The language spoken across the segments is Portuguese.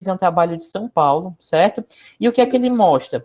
é um trabalho de São Paulo, certo? E o que é que ele mostra?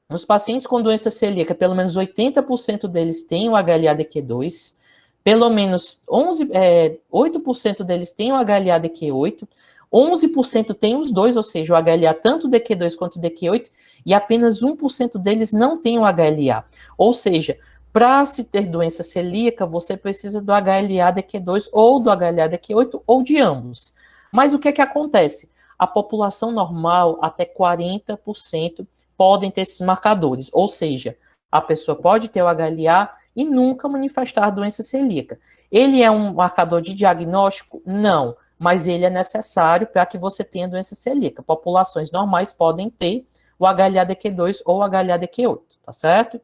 Nos pacientes com doença celíaca, pelo menos 80% deles têm o HLA-DQ2, pelo menos 8% deles têm o HLA-DQ8, 11% tem os dois, ou seja, o HLA tanto DQ2 quanto DQ8, e apenas 1% deles não tem o HLA. Ou seja, para se ter doença celíaca, você precisa do HLA-DQ2 ou do HLA-DQ8 ou de ambos. Mas o que é que acontece? A população normal, até 40%, podem ter esses marcadores, ou seja, a pessoa pode ter o HLA e nunca manifestar doença celíaca. Ele é um marcador de diagnóstico? Não, mas ele é necessário para que você tenha doença celíaca. Populações normais podem ter o HLA-DQ2 ou o HLA-DQ8, tá certo?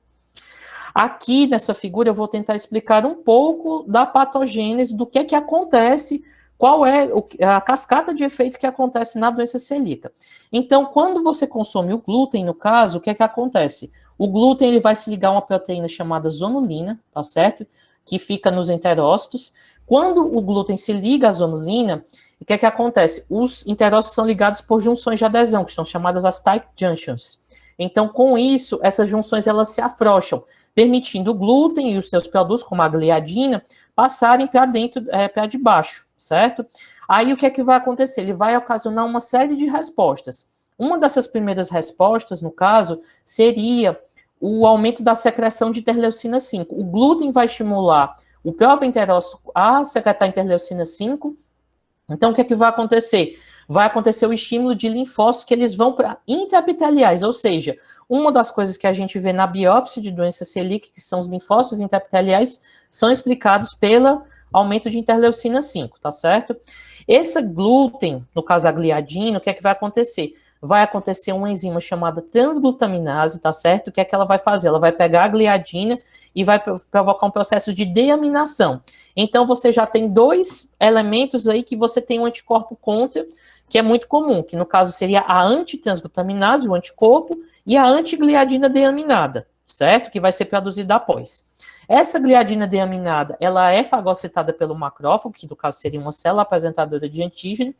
Aqui nessa figura eu vou tentar explicar um pouco da patogênese, do que é que acontece, qual é a cascata de efeito que acontece na doença celíaca. Então, quando você consome o glúten, no caso, o que é que acontece? O glúten ele vai se ligar a uma proteína chamada zonulina, tá certo? Que fica nos enterócitos. Quando o glúten se liga à zonulina, o que é que acontece? Os enterócitos são ligados por junções de adesão, que estão chamadas as tight junctions. Então, com isso, essas junções elas se afrouxam, permitindo o glúten e os seus produtos, como a gliadina, passarem para dentro, para de baixo, certo? Aí o que é que vai acontecer? Ele vai ocasionar uma série de respostas. Uma dessas primeiras respostas, no caso, seria o aumento da secreção de interleucina 5. O glúten vai estimular o próprio enterócito a secretar interleucina 5. Então, o que é que vai acontecer? Vai acontecer o estímulo de linfócitos que eles vão para intraepiteliais, ou seja, uma das coisas que a gente vê na biópsia de doença celíaca, que são os linfócitos intraepiteliais, são explicados pelo aumento de interleucina 5, tá certo? Esse glúten, no caso a gliadina, o que é que vai acontecer? Vai acontecer uma enzima chamada transglutaminase, tá certo? O que é que ela vai fazer? Ela vai pegar a gliadina e vai provocar um processo de deaminação. Então, você já tem dois elementos aí que você tem um anticorpo contra, que é muito comum, que no caso seria a antitransglutaminase, o anticorpo, e a antigliadina deaminada, certo? Que vai ser produzida após. Essa gliadina deaminada, ela é fagocitada pelo macrófago, que no caso seria uma célula apresentadora de antígeno,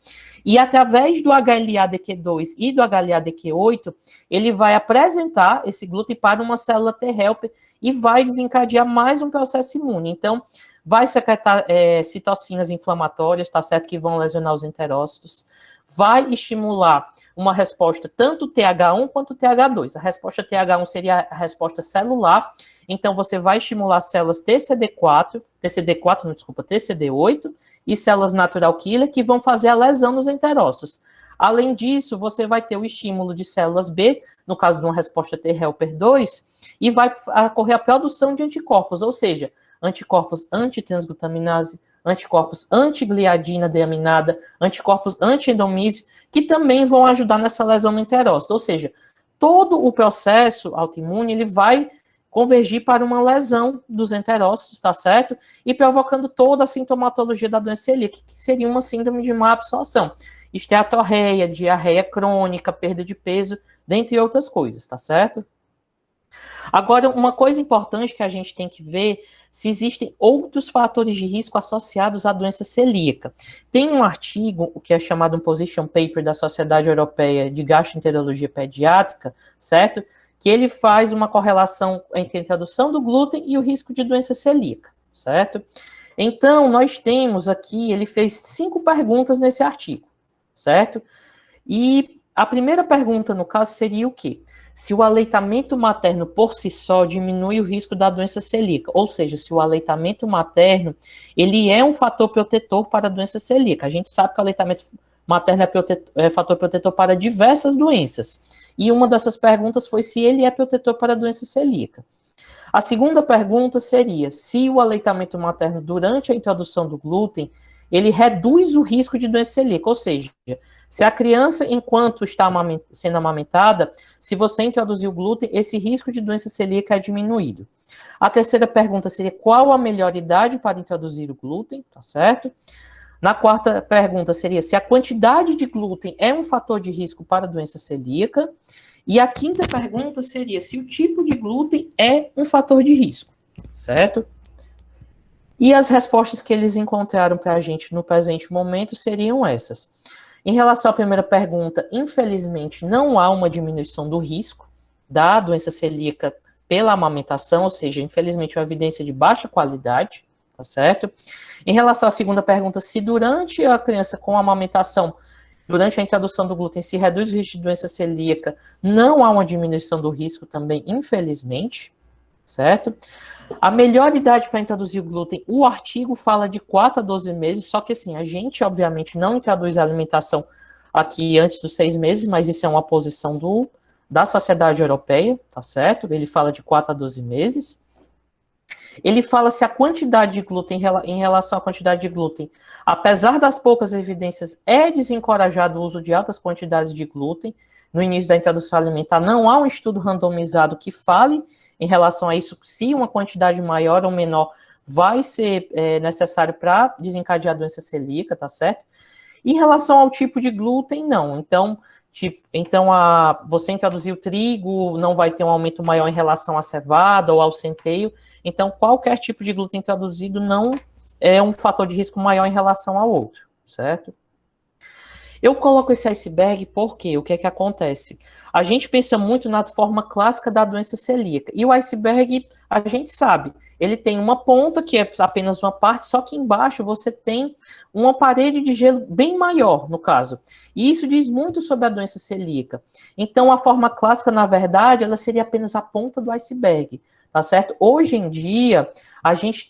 e através do HLA-DQ2 e do HLA-DQ8, ele vai apresentar esse glúten para uma célula T helper e vai desencadear mais um processo imune. Então, vai secretar citocinas inflamatórias, tá certo? Que vão lesionar os enterócitos. Vai estimular uma resposta tanto TH1 quanto TH2. A resposta TH1 seria a resposta celular. Então, você vai estimular células TCD8 e células natural killer que vão fazer a lesão nos enterócitos. Além disso, você vai ter o estímulo de células B, no caso de uma resposta T helper 2, e vai ocorrer a produção de anticorpos, ou seja, anticorpos antitransglutaminase, anticorpos antigliadina deaminada, anticorpos anti-endomísio, que também vão ajudar nessa lesão no enterócito. Ou seja, todo o processo autoimune, ele vai convergir para uma lesão dos enterócitos, tá certo? E provocando toda a sintomatologia da doença celíaca, que seria uma síndrome de má absorção. Esteatorreia, diarreia crônica, perda de peso, dentre outras coisas, tá certo? Agora, uma coisa importante que a gente tem que ver se existem outros fatores de risco associados à doença celíaca. Tem um artigo, o que é chamado um position paper da Sociedade Europeia de Gastroenterologia Pediátrica, certo? Que ele faz uma correlação entre a introdução do glúten e o risco de doença celíaca, certo? Então, nós temos aqui, ele fez 5 perguntas nesse artigo, certo? E a primeira pergunta, no caso, seria o quê? Se o aleitamento materno por si só diminui o risco da doença celíaca, ou seja, se o aleitamento materno, ele é um fator protetor para a doença celíaca. A gente sabe que o aleitamento materno é fator protetor para diversas doenças. E uma dessas perguntas foi se ele é protetor para a doença celíaca. A segunda pergunta seria se o aleitamento materno durante a introdução do glúten, ele reduz o risco de doença celíaca, ou seja, se a criança, enquanto está sendo amamentada, se você introduzir o glúten, esse risco de doença celíaca é diminuído. A terceira pergunta seria qual a melhor idade para introduzir o glúten, tá certo? Na quarta pergunta seria se a quantidade de glúten é um fator de risco para a doença celíaca. E a quinta pergunta seria se o tipo de glúten é um fator de risco, certo? E as respostas que eles encontraram para a gente no presente momento seriam essas. Em relação à primeira pergunta, infelizmente, não há uma diminuição do risco da doença celíaca pela amamentação, ou seja, infelizmente, uma evidência de baixa qualidade, tá certo? Em relação à segunda pergunta, se durante a criança com amamentação, durante a introdução do glúten, se reduz o risco de doença celíaca, não há uma diminuição do risco também, infelizmente, certo? A melhor idade para introduzir o glúten, o artigo fala de 4 a 12 meses, só que assim, a gente obviamente não introduz a alimentação aqui antes dos 6 meses, mas isso é uma posição da Sociedade Europeia, tá certo? Ele fala de 4 a 12 meses. Ele fala se a quantidade de glúten, em relação à quantidade de glúten, apesar das poucas evidências, é desencorajado o uso de altas quantidades de glúten no início da introdução alimentar. Não há um estudo randomizado que fale em relação a isso, se uma quantidade maior ou menor vai ser necessário para desencadear a doença celíaca, tá certo? Em relação ao tipo de glúten, não. Então, você introduzir o trigo, não vai ter um aumento maior em relação à cevada ou ao centeio. Então, qualquer tipo de glúten introduzido não é um fator de risco maior em relação ao outro, certo? Eu coloco esse iceberg porque o que é que acontece? A gente pensa muito na forma clássica da doença celíaca. E o iceberg, a gente sabe, ele tem uma ponta, que é apenas uma parte, só que embaixo você tem uma parede de gelo bem maior, no caso. E isso diz muito sobre a doença celíaca. Então, a forma clássica, na verdade, ela seria apenas a ponta do iceberg, tá certo? Hoje em dia,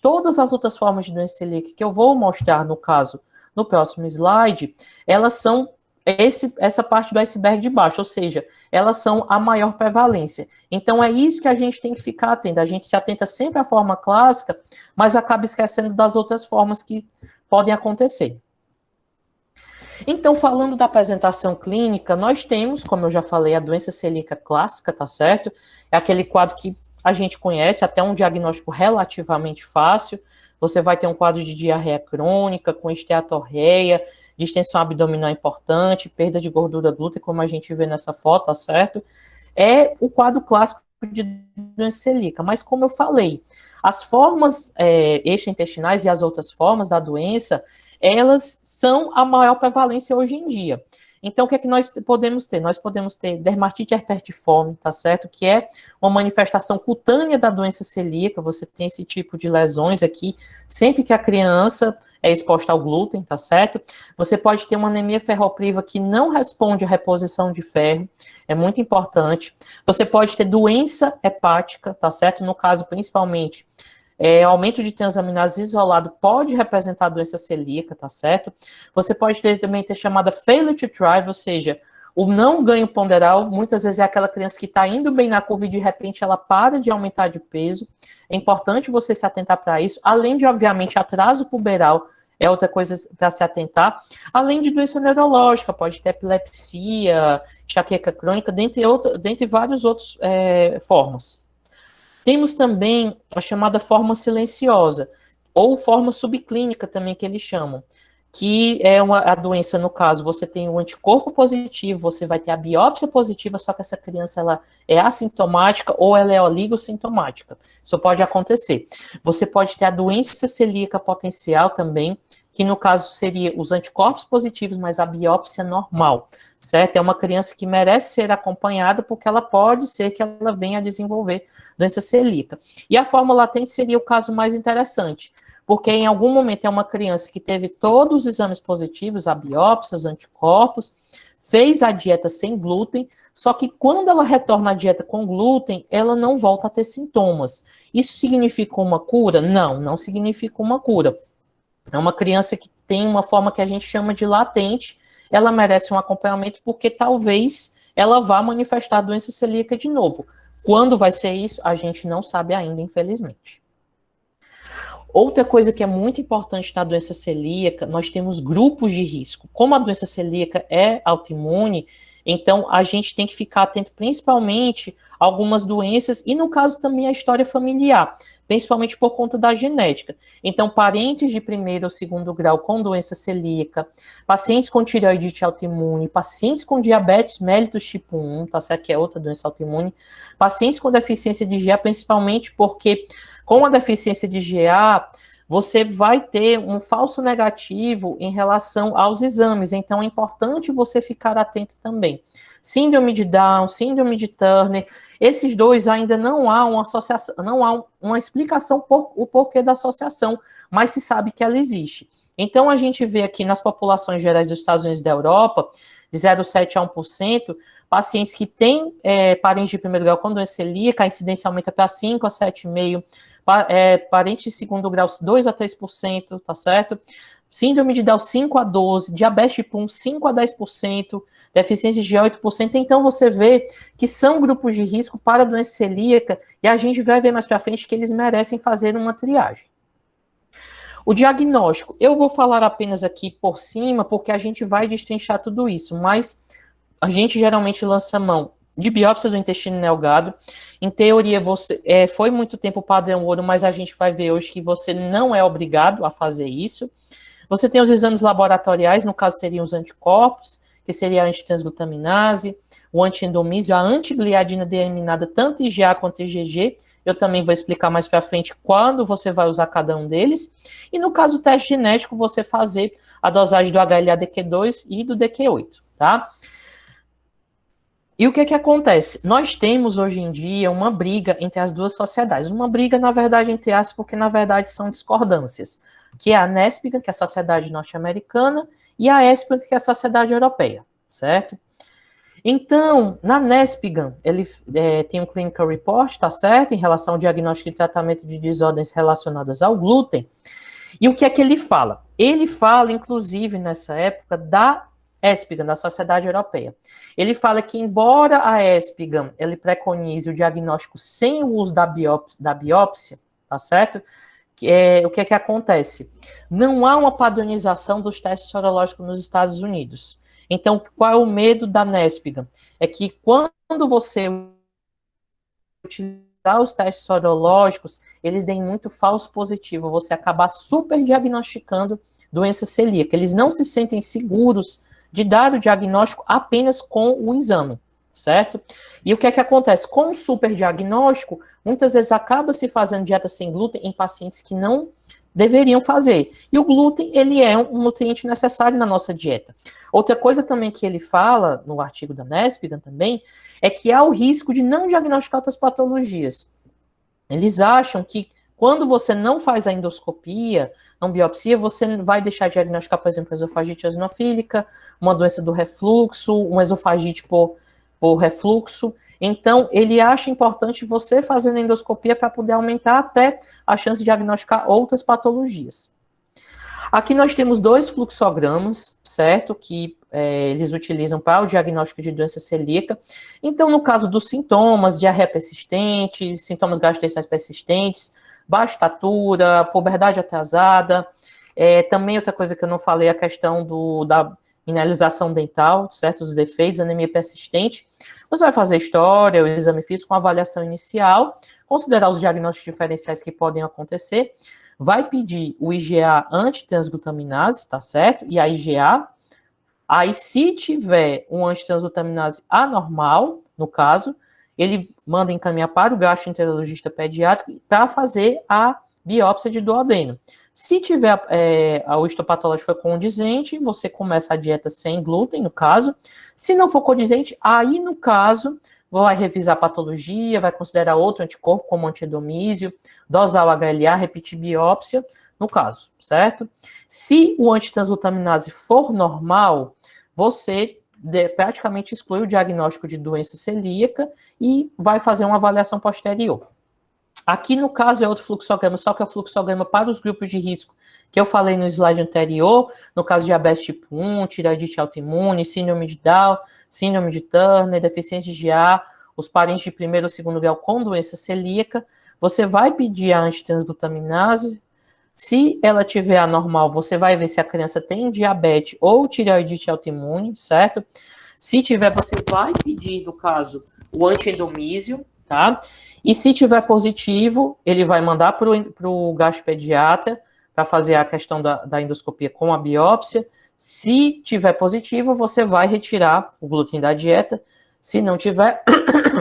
todas as outras formas de doença celíaca que eu vou mostrar, no caso, no próximo slide, elas são essa parte do iceberg de baixo, ou seja, elas são a maior prevalência. Então, é isso que a gente tem que ficar atento. A gente se atenta sempre à forma clássica, mas acaba esquecendo das outras formas que podem acontecer. Então, falando da apresentação clínica, nós temos, como eu já falei, a doença celíaca clássica, tá certo? É aquele quadro que a gente conhece, até um diagnóstico relativamente fácil. Você vai ter um quadro de diarreia crônica, com esteatorreia, distensão abdominal importante, perda de gordura glútea, como a gente vê nessa foto, tá certo? É o quadro clássico de doença celíaca. Mas, como eu falei, as formas extraintestinais e as outras formas da doença, elas são a maior prevalência hoje em dia. Então, o que é que nós podemos ter? Nós podemos ter dermatite herpetiforme, tá certo? Que é uma manifestação cutânea da doença celíaca, você tem esse tipo de lesões aqui, sempre que a criança é exposta ao glúten, tá certo? Você pode ter uma anemia ferropriva que não responde à reposição de ferro, é muito importante. Você pode ter doença hepática, tá certo? No caso, principalmente, aumento de transaminase isolado pode representar doença celíaca, tá certo? Você pode também ter chamada failure to thrive, ou seja, o não ganho ponderal, muitas vezes é aquela criança que está indo bem na curva e de repente ela para de aumentar de peso. É importante você se atentar para isso, além de, obviamente, atraso puberal, é outra coisa para se atentar, além de doença neurológica, pode ter epilepsia, enxaqueca crônica, dentre várias outras formas. Temos também a chamada forma silenciosa, ou forma subclínica também, que eles chamam, que é a doença, no caso, você tem o anticorpo positivo, você vai ter a biópsia positiva, só que essa criança ela é assintomática ou ela é oligossintomática. Isso pode acontecer. Você pode ter a doença celíaca potencial também, que no caso seria os anticorpos positivos, mas a biópsia normal, certo? É uma criança que merece ser acompanhada porque ela pode ser que ela venha a desenvolver doença celíaca. E a forma latente seria o caso mais interessante, porque em algum momento é uma criança que teve todos os exames positivos, a biópsia, os anticorpos, fez a dieta sem glúten, só que quando ela retorna à dieta com glúten, ela não volta a ter sintomas. Isso significa uma cura? Não, não significa uma cura. É uma criança que tem uma forma que a gente chama de latente, ela merece um acompanhamento porque talvez ela vá manifestar a doença celíaca de novo. Quando vai ser isso, a gente não sabe ainda, infelizmente. Outra coisa que é muito importante na doença celíaca, nós temos grupos de risco. Como a doença celíaca é autoimune, então a gente tem que ficar atento principalmente a algumas doenças e, no caso, também a história familiar, principalmente por conta da genética. Então, parentes de primeiro ou segundo grau com doença celíaca, pacientes com tireoidite autoimune, pacientes com diabetes mellitus tipo 1, tá certo? Que é outra doença autoimune, pacientes com deficiência de GA, principalmente porque com a deficiência de GA, você vai ter um falso negativo em relação aos exames. Então, é importante você ficar atento também. Síndrome de Down, síndrome de Turner, esses dois ainda não há uma associação, não há uma explicação por o porquê da associação, mas se sabe que ela existe. Então, a gente vê aqui nas populações gerais dos Estados Unidos e da Europa, de 0,7 a 1%, pacientes que têm parentes de primeiro grau com doença celíaca, a incidência aumenta para 5 a 7,5%, parentes de segundo grau 2 a 3%, tá certo? Síndrome de Down 5 a 12%, diabetes tipo 1 5 a 10%, deficiência de 8%. Então, você vê que são grupos de risco para a doença celíaca e a gente vai ver mais para frente que eles merecem fazer uma triagem. O diagnóstico, eu vou falar apenas aqui por cima, porque a gente vai destrinchar tudo isso, mas a gente geralmente lança mão de biópsia do intestino delgado. Em teoria, foi muito tempo padrão ouro, mas a gente vai ver hoje que você não é obrigado a fazer isso. Você tem os exames laboratoriais, no caso seriam os anticorpos, que seria a antitransglutaminase, o antiendomísio, a antigliadina deaminada, tanto IgA quanto IgG. Eu também vou explicar mais para frente quando você vai usar cada um deles. E no caso do teste genético, você fazer a dosagem do HLA-DQ2 e do DQ8, tá? E o que acontece? Nós temos hoje em dia uma briga entre as duas sociedades. Uma briga, na verdade, entre aspas, porque na verdade são discordâncias. Que é a NESPGHAN, que é a Sociedade Norte-Americana, e a ESPGHAN, que é a Sociedade Europeia, certo? Então, na NESPGHAN, ele tem um clinical report, tá certo? Em relação ao diagnóstico e tratamento de desordens relacionadas ao glúten. E o que é que ele fala? Ele fala, inclusive, nessa época, da ESPGHAN, da Sociedade Europeia. Ele fala que, embora a ESPGHAN ele preconize o diagnóstico sem o uso da biópsia, tá certo? O que é que acontece? Não há uma padronização dos testes sorológicos nos Estados Unidos. Então, qual é o medo da NESPGHAN? É que quando você utilizar os testes sorológicos, eles deem muito falso positivo, você acabar super diagnosticando doença celíaca. Eles não se sentem seguros de dar o diagnóstico apenas com o exame, certo? E o que é que acontece? Com o superdiagnóstico, muitas vezes acaba se fazendo dieta sem glúten em pacientes que não deveriam fazer. E o glúten, ele é um nutriente necessário na nossa dieta. Outra coisa também que ele fala, no artigo da NESPGHAN também, é que há o risco de não diagnosticar outras patologias. Eles acham que quando você não faz a endoscopia, não biopsia, você vai deixar de diagnosticar, por exemplo, esofagite eosinofílica, uma doença do refluxo, uma esofagite por refluxo. Então, ele acha importante você fazer a endoscopia para poder aumentar até a chance de diagnosticar outras patologias. Aqui nós temos 2 fluxogramas, certo? Que eles utilizam para o diagnóstico de doença celíaca. Então, no caso dos sintomas, diarreia persistente, sintomas gastrointestinais persistentes, baixa estatura, puberdade atrasada. Também outra coisa que eu não falei, a questão da mineralização dental, certo? Os defeitos, anemia persistente. Você vai fazer história, o exame físico, uma avaliação inicial, considerar os diagnósticos diferenciais que podem acontecer, vai pedir o IgA antitransglutaminase, tá certo? E a IgA. Aí, se tiver um antitransglutaminase anormal, no caso, ele manda encaminhar para o gastroenterologista pediátrico para fazer a biópsia de duodeno. Se tiver o histopatológico for condizente, você começa a dieta sem glúten, no caso. Se não for condizente, aí, no caso, vai revisar a patologia, vai considerar outro anticorpo, como antiendomísio, dosar o HLA, repetir biópsia, no caso, certo? Se o antitransglutaminase for normal, você praticamente exclui o diagnóstico de doença celíaca e vai fazer uma avaliação posterior. Aqui, no caso, é outro fluxograma, só que é o fluxograma para os grupos de risco que eu falei no slide anterior, no caso de diabetes tipo 1, tireoidite autoimune, síndrome de Down, síndrome de Turner, deficiência de IgA, os parentes de primeiro ou segundo grau com doença celíaca, você vai pedir a antitransglutaminase. Se ela tiver anormal, você vai ver se a criança tem diabetes ou tireoidite autoimune, certo? Se tiver, você vai pedir, no caso, o antiendomísio, tá? E se tiver positivo, ele vai mandar para o gastropediatra para fazer a questão da endoscopia com a biópsia. Se tiver positivo, você vai retirar o glúten da dieta. Se não tiver,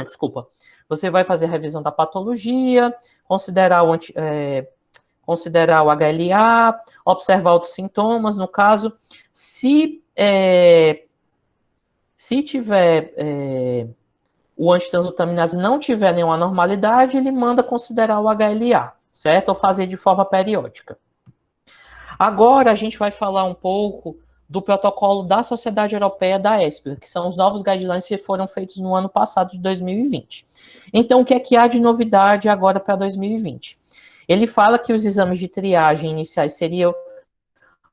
desculpa, você vai fazer a revisão da patologia, considerar considerar o HLA, observar outros sintomas, no caso, se tiver o antitranslutaminase não tiver nenhuma anormalidade, ele manda considerar o HLA, certo? Ou fazer de forma periódica. Agora a gente vai falar um pouco do protocolo da Sociedade Europeia da ESPGHA, que são os novos guidelines que foram feitos no ano passado, de 2020. Então, o que é que há de novidade agora para 2020? Ele fala que os exames de triagem iniciais seriam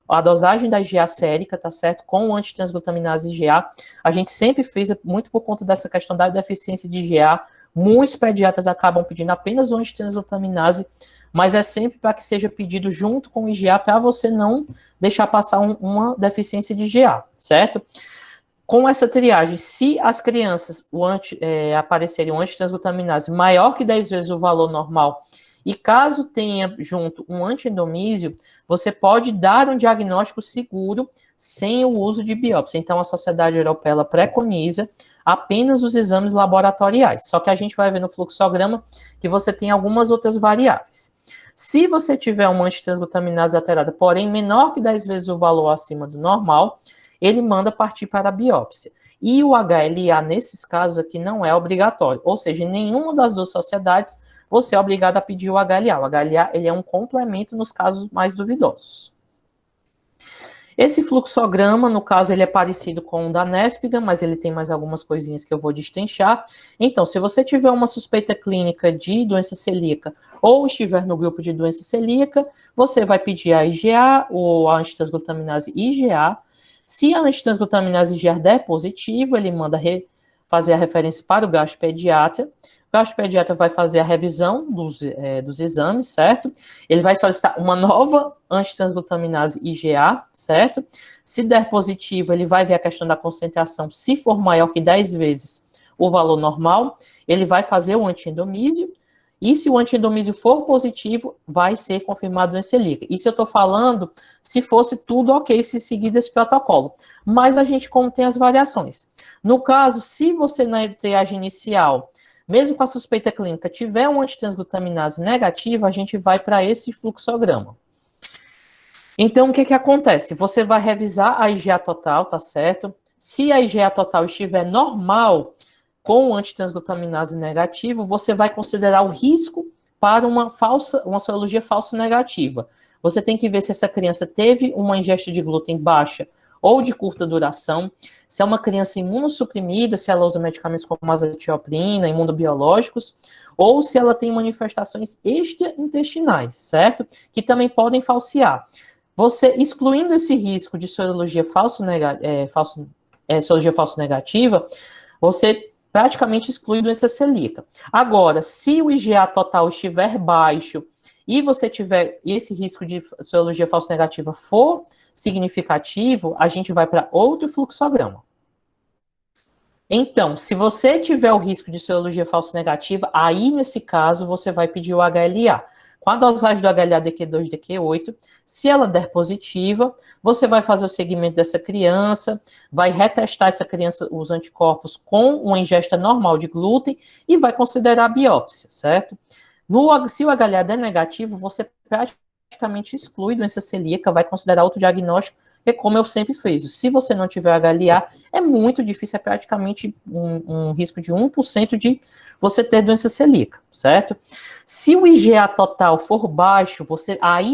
a dosagem da IgA sérica, tá certo? Com o antitranslutaminase IgA. A gente sempre fez, muito por conta dessa questão da deficiência de IgA, muitos pediatras acabam pedindo apenas o antitranslutaminase, mas é sempre para que seja pedido junto com o IgA, para você não deixar passar uma deficiência de IgA, certo? Com essa triagem, se as crianças aparecerem um antitranslutaminase maior que 10 vezes o valor normal, e caso tenha junto um antiendomísio, você pode dar um diagnóstico seguro sem o uso de biópsia. Então, a Sociedade Europeia preconiza apenas os exames laboratoriais. Só que a gente vai ver no fluxograma que você tem algumas outras variáveis. Se você tiver uma antitranslutaminase alterada, porém menor que 10 vezes o valor acima do normal, ele manda partir para a biópsia. E o HLA, nesses casos aqui, não é obrigatório. Ou seja, em nenhuma das duas sociedades você é obrigado a pedir o HLA. O HLA ele é um complemento nos casos mais duvidosos. Esse fluxograma, no caso, ele é parecido com o da NESPGHA, mas ele tem mais algumas coisinhas que eu vou destrinchar. Então, se você tiver uma suspeita clínica de doença celíaca ou estiver no grupo de doença celíaca, você vai pedir a IgA ou a antitranslutaminase IgA. Se a antitranslutaminase IgA der positivo, ele manda fazer a referência para o gastropediatra. O gastropediatra vai fazer a revisão dos exames, certo? Ele vai solicitar uma nova antitranslutaminase IgA, certo? Se der positivo, ele vai ver a questão da concentração. Se for maior que 10 vezes o valor normal, ele vai fazer o antiendomísio. E se o antiendomísio for positivo, vai ser confirmado doença celíaca. Isso eu estou falando se fosse tudo ok, se seguir esse protocolo. Mas a gente contém as variações. No caso, se você na triagem inicial, mesmo com a suspeita clínica, tiver uma antitranslutaminase negativa, a gente vai para esse fluxograma. Então, o que acontece? Você vai revisar a IgA total, tá certo? Se a IgA total estiver normal, com o antitranslutaminase negativo, você vai considerar o risco para uma sorologia falso negativa. Você tem que ver se essa criança teve uma ingesta de glúten baixa ou de curta duração, se é uma criança imunossuprimida, se ela usa medicamentos como azatioprina, imunobiológicos, ou se ela tem manifestações extraintestinais, certo? Que também podem falsear. Você, excluindo esse risco de sorologia falso negativa, você praticamente exclui doença celíaca. Agora, se o IgA total estiver baixo e você tiver esse risco de sorologia falso negativa for significativo, a gente vai para outro fluxograma. Então, se você tiver o risco de sorologia falso negativa, aí nesse caso você vai pedir o HLA. Com a dosagem do HLA DQ2, DQ8, se ela der positiva, você vai fazer o segmento dessa criança, vai retestar essa criança, os anticorpos, com uma ingesta normal de glúten e vai considerar a biópsia, certo? Se o HLA der negativo, você praticamente exclui doença celíaca, vai considerar outro diagnóstico, que como eu sempre fiz. Se você não tiver HLA, é muito difícil, é praticamente um risco de 1% de você ter doença celíaca, certo? Se o IgA total for baixo,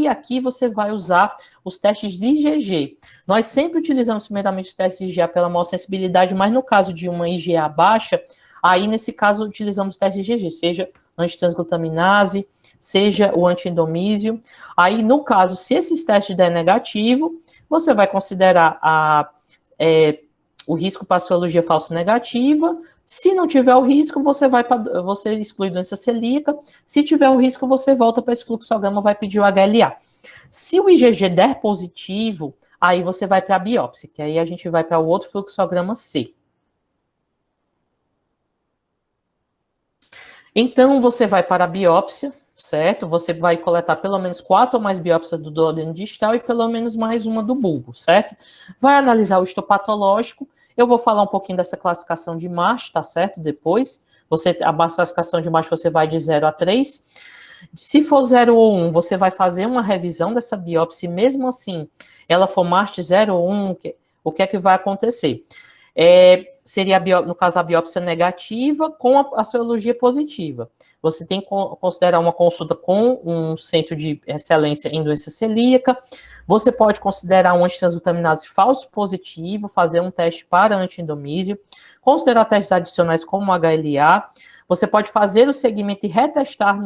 aqui você vai usar os testes de IgG. Nós sempre utilizamos primeiramente os testes de IgA pela maior sensibilidade, mas no caso de uma IgA baixa, aí nesse caso utilizamos os testes de IgG, seja antitranslutaminase, seja o antiendomísio. Aí, no caso, se esses testes der negativo, você vai considerar o risco para sorologia falso negativa. Se não tiver o risco, você exclui doença celíaca. Se tiver o risco, você volta para esse fluxograma, vai pedir o HLA. Se o IgG der positivo, aí você vai para a biópsia, que aí a gente vai para o outro fluxograma C. Então, você vai para a biópsia, certo? Você vai coletar pelo menos 4 ou mais biópsias do duodeno distal e pelo menos mais uma do bulbo, certo? Vai analisar o histopatológico. Eu vou falar um pouquinho dessa classificação de Marsh, tá certo? Depois, a classificação de Marsh você vai de 0 a 3. Se for 0 ou 1, você vai fazer uma revisão dessa biópsia, e mesmo assim, ela for MAST 0 ou 1, o que é que vai acontecer? Seria, no caso, a biópsia negativa com a sorologia positiva. Você tem que considerar uma consulta com um centro de excelência em doença celíaca. Você pode considerar um antitranslutaminase falso positivo, fazer um teste para antiendomísio, considerar testes adicionais como o HLA. Você pode fazer o segmento e retestar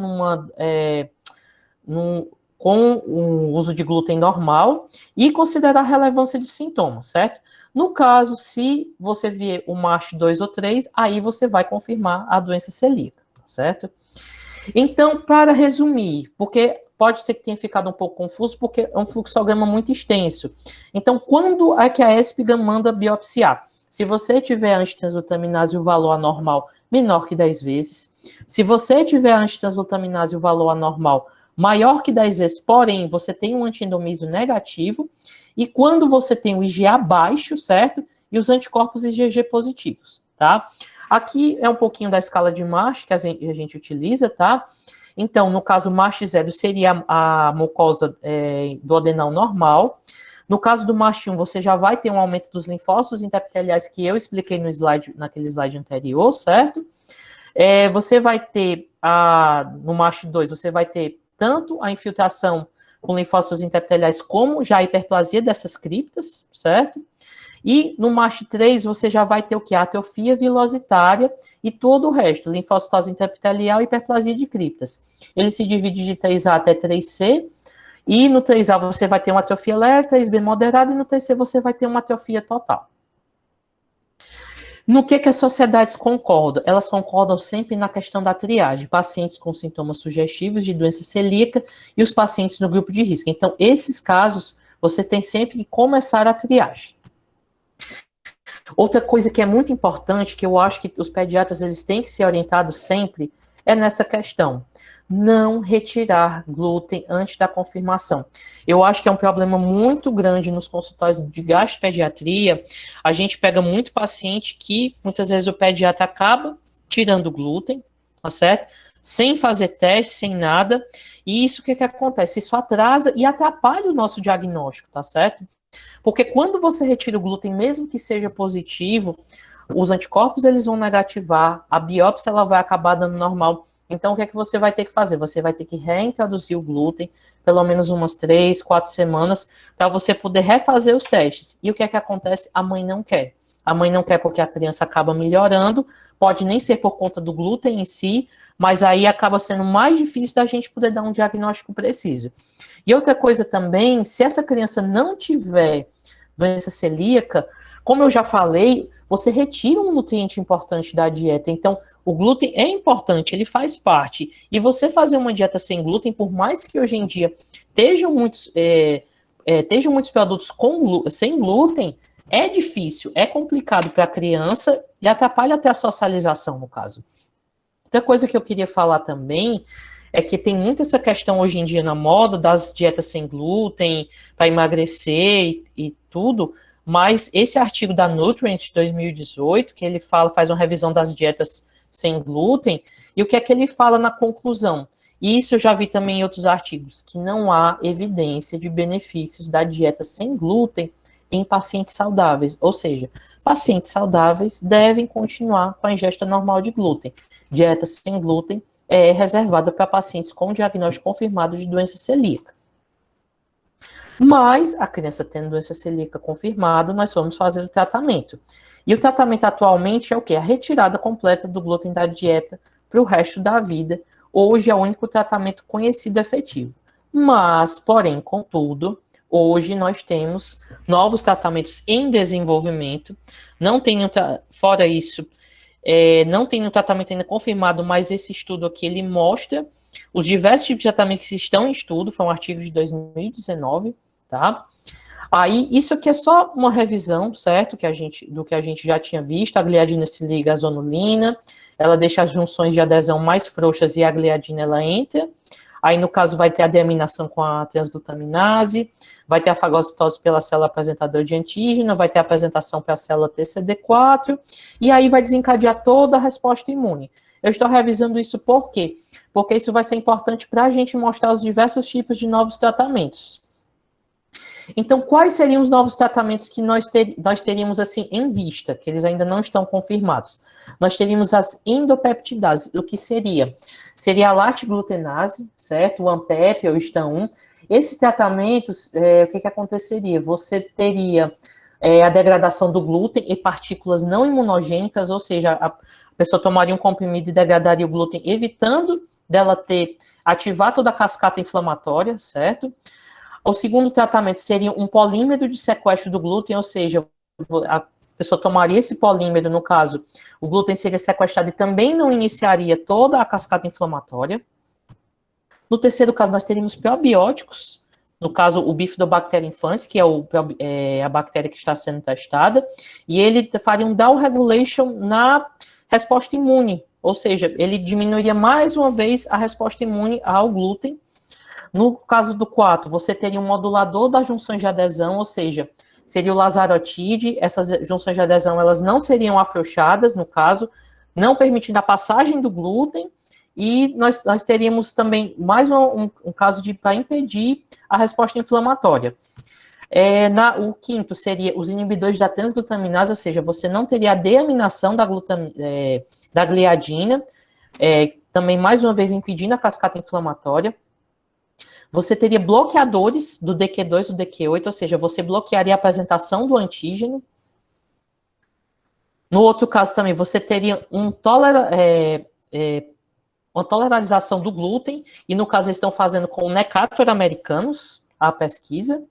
com o uso de glúten normal e considerar a relevância de sintomas, certo? No caso, se você vier o MASH 2 ou 3, aí você vai confirmar a doença celíaca, certo? Então, para resumir, porque pode ser que tenha ficado um pouco confuso, porque é um fluxograma muito extenso. Então, quando é que a ESPGA manda biopsiar? Se você tiver antitranslutaminase e o valor anormal menor que 10 vezes, se você tiver antitranslutaminase e o valor anormal maior que 10 vezes, porém, você tem um antiendomísio negativo, e quando você tem o IgA baixo, certo? E os anticorpos IgG positivos, tá? Aqui é um pouquinho da escala de MASH que a gente utiliza, tá? Então, no caso, MASH 0 seria a mucosa do adenal normal. No caso do MASH 1, você já vai ter um aumento dos linfócitos interepiteliais que eu expliquei naquele slide anterior, certo? Você vai ter, no MASH 2, você vai ter tanto a infiltração com linfócitos interepiteliais como já a hiperplasia dessas criptas, certo? E no MASH 3 você já vai ter o que? A atrofia vilositária e todo o resto, linfocitose interepitelial e hiperplasia de criptas. Ele se divide de 3A até 3C, e no 3A você vai ter uma atrofia leve, 3B moderada, e no 3C você vai ter uma atrofia total. No que as sociedades concordam? Elas concordam sempre na questão da triagem, pacientes com sintomas sugestivos de doença celíaca e os pacientes no grupo de risco. Então, esses casos, você tem sempre que começar a triagem. Outra coisa que é muito importante, que eu acho que os pediatras eles têm que ser orientados sempre, é nessa questão. Não retirar glúten antes da confirmação. Eu acho que é um problema muito grande nos consultórios de gastropediatria. A gente pega muito paciente que, muitas vezes, o pediatra acaba tirando glúten, tá certo? Sem fazer teste, sem nada. E isso, o que acontece? Isso atrasa e atrapalha o nosso diagnóstico, tá certo? Porque quando você retira o glúten, mesmo que seja positivo, os anticorpos eles vão negativar, a biópsia ela vai acabar dando normal. Então, o que é que você vai ter que fazer? Você vai ter que reintroduzir o glúten, pelo menos umas 3, 4 semanas, para você poder refazer os testes. E o que é que acontece? A mãe não quer. A mãe não quer porque a criança acaba melhorando, pode nem ser por conta do glúten em si, mas aí acaba sendo mais difícil da gente poder dar um diagnóstico preciso. E outra coisa também, se essa criança não tiver doença celíaca, como eu já falei, você retira um nutriente importante da dieta. Então, o glúten é importante, ele faz parte. E você fazer uma dieta sem glúten, por mais que hoje em dia estejam muitos produtos sem glúten, é difícil, é complicado para a criança e atrapalha até a socialização, no caso. Outra coisa que eu queria falar também é que tem muito essa questão hoje em dia na moda das dietas sem glúten, para emagrecer e tudo. Mas esse artigo da Nutrient de 2018, que ele faz uma revisão das dietas sem glúten, e o que é que ele fala na conclusão? E isso eu já vi também em outros artigos, que não há evidência de benefícios da dieta sem glúten em pacientes saudáveis. Ou seja, pacientes saudáveis devem continuar com a ingesta normal de glúten. Dieta sem glúten é reservada para pacientes com diagnóstico confirmado de doença celíaca. Mas, a criança tendo doença celíaca confirmada, nós vamos fazer o tratamento. E o tratamento atualmente é o quê? A retirada completa do glúten da dieta para o resto da vida. Hoje é o único tratamento conhecido efetivo. Mas, porém, contudo, hoje nós temos novos tratamentos em desenvolvimento. Não tem, fora isso, não tem um tratamento ainda confirmado, mas esse estudo aqui, ele mostra os diversos tipos de tratamentos que estão em estudo. Foi um artigo de 2019, tá? Aí, isso aqui é só uma revisão, certo? Do que a gente já tinha visto. A gliadina se liga à zonulina, ela deixa as junções de adesão mais frouxas e a gliadina ela entra. Aí, no caso, vai ter a deaminação com a transglutaminase, vai ter a fagocitose pela célula apresentadora de antígeno, vai ter a apresentação para a célula TCD4, e aí vai desencadear toda a resposta imune. Eu estou revisando isso por quê? Porque isso vai ser importante para a gente mostrar os diversos tipos de novos tratamentos. Então, quais seriam os novos tratamentos que nós teríamos assim em vista, que eles ainda não estão confirmados? Nós teríamos as endopeptidases, o que seria? Seria a latiglutenase, certo? O AMPEP ou STAN1. Esses tratamentos, o que aconteceria? Você teria a degradação do glúten e partículas não imunogênicas, ou seja, a pessoa tomaria um comprimido e degradaria o glúten, evitando dela ativar toda a cascata inflamatória, certo? O segundo tratamento seria um polímero de sequestro do glúten, ou seja, a pessoa tomaria esse polímero, no caso, o glúten seria sequestrado e também não iniciaria toda a cascata inflamatória. No terceiro caso, nós teríamos probióticos, no caso, o Bifidobacterium infans, que é a bactéria que está sendo testada, e ele faria um down regulation na resposta imune, ou seja, ele diminuiria mais uma vez a resposta imune ao glúten. No caso do 4, você teria um modulador das junções de adesão, ou seja, seria o lazarotide. Essas junções de adesão, elas não seriam afrouxadas, no caso, não permitindo a passagem do glúten, e nós teríamos também mais um caso para impedir a resposta inflamatória. O quinto seria os inibidores da transglutaminase, ou seja, você não teria a deaminação da gliadina, também mais uma vez impedindo a cascata inflamatória. Você teria bloqueadores do DQ2 e do DQ8, ou seja, você bloquearia a apresentação do antígeno. No outro caso também, você teria uma tolerarização do glúten, e no caso eles estão fazendo com o Necator americanos, a pesquisa.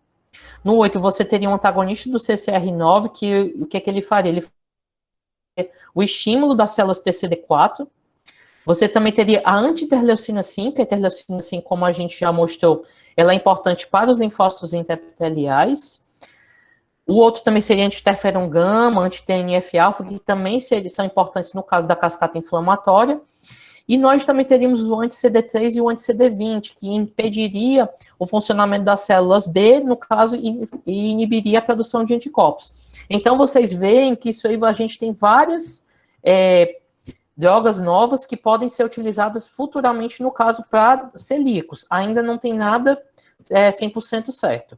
No 8, você teria um antagonista do CCR9, que o que ele faria? Ele faria o estímulo das células TCD4. Você também teria a anti-interleucina 5, a interleucina 5, como a gente já mostrou, ela é importante para os linfócitos intraepiteliais. O outro também seria anti-interferon gama, anti-TNF-alfa, que também são importantes no caso da cascata inflamatória. E nós também teríamos o anti-CD3 e o anti-CD20, que impediria o funcionamento das células B, no caso, e inibiria a produção de anticorpos. Então, vocês veem que isso aí a gente tem várias drogas novas que podem ser utilizadas futuramente, no caso, para celíacos. Ainda não tem nada 100% certo.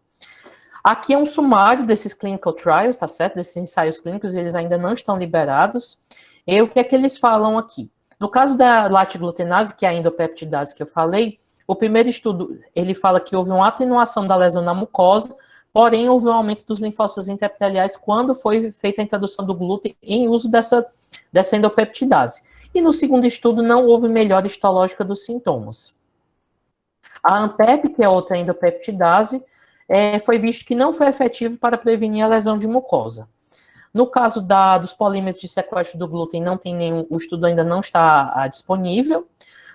Aqui é um sumário desses clinical trials, tá certo? Desses ensaios clínicos, eles ainda não estão liberados. E o que é que eles falam aqui? No caso da latiglutenase, que é a endopeptidase que eu falei, o primeiro estudo, ele fala que houve uma atenuação da lesão na mucosa, porém houve um aumento dos linfócitos intraepiteliais quando foi feita a introdução do glúten em uso dessa endopeptidase. E no segundo estudo não houve melhora histológica dos sintomas. A AMPEP, que é outra endopeptidase, foi visto que não foi efetivo para prevenir a lesão de mucosa. No caso dos polímeros de sequestro do glúten, não tem nenhum, o estudo ainda não está disponível.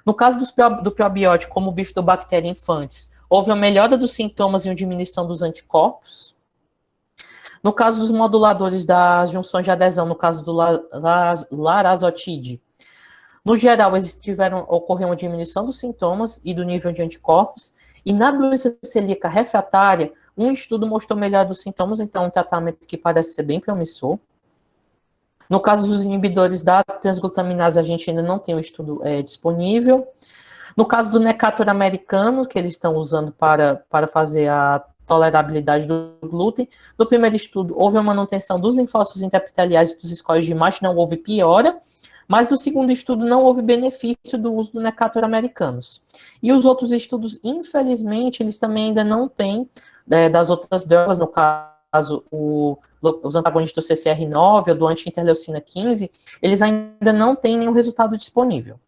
No caso do probiótico, como o Bifidobacterium infantis, houve uma melhora dos sintomas e uma diminuição dos anticorpos. No caso dos moduladores das junções de adesão, no caso do larazotide, no geral, ocorreu uma diminuição dos sintomas e do nível de anticorpos. E na doença celíaca refratária, um estudo mostrou melhora dos sintomas, então é um tratamento que parece ser bem promissor. No caso dos inibidores da transglutaminase, a gente ainda não tem um estudo disponível. No caso do Necator americano, que eles estão usando para fazer a tolerabilidade do glúten, no primeiro estudo houve uma manutenção dos linfócitos intraepiteliais e dos scores de imagem, não houve piora, mas no segundo estudo não houve benefício do uso do Necator americanos. E os outros estudos, infelizmente, eles também ainda não têm das outras drogas, no caso, os antagonistas do CCR9 ou do anti-interleucina 15, eles ainda não têm nenhum resultado disponível.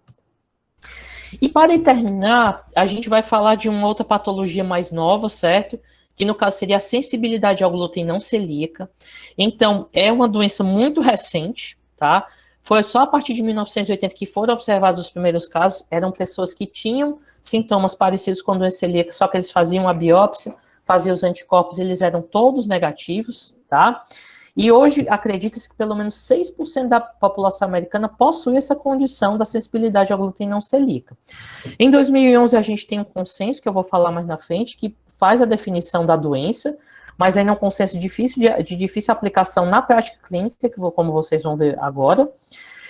E para terminar, a gente vai falar de uma outra patologia mais nova, certo? Que no caso seria a sensibilidade ao glúten não celíaca. Então, é uma doença muito recente, tá? Foi só a partir de 1980 que foram observados os primeiros casos. Eram pessoas que tinham sintomas parecidos com doença celíaca, só que eles faziam a biópsia, faziam os anticorpos, eles eram todos negativos, tá? E hoje, acredita-se que pelo menos 6% da população americana possui essa condição da sensibilidade ao glúten não celíaca. Em 2011, a gente tem um consenso, que eu vou falar mais na frente, que faz a definição da doença, mas ainda é um consenso de difícil aplicação na prática clínica, como vocês vão ver agora.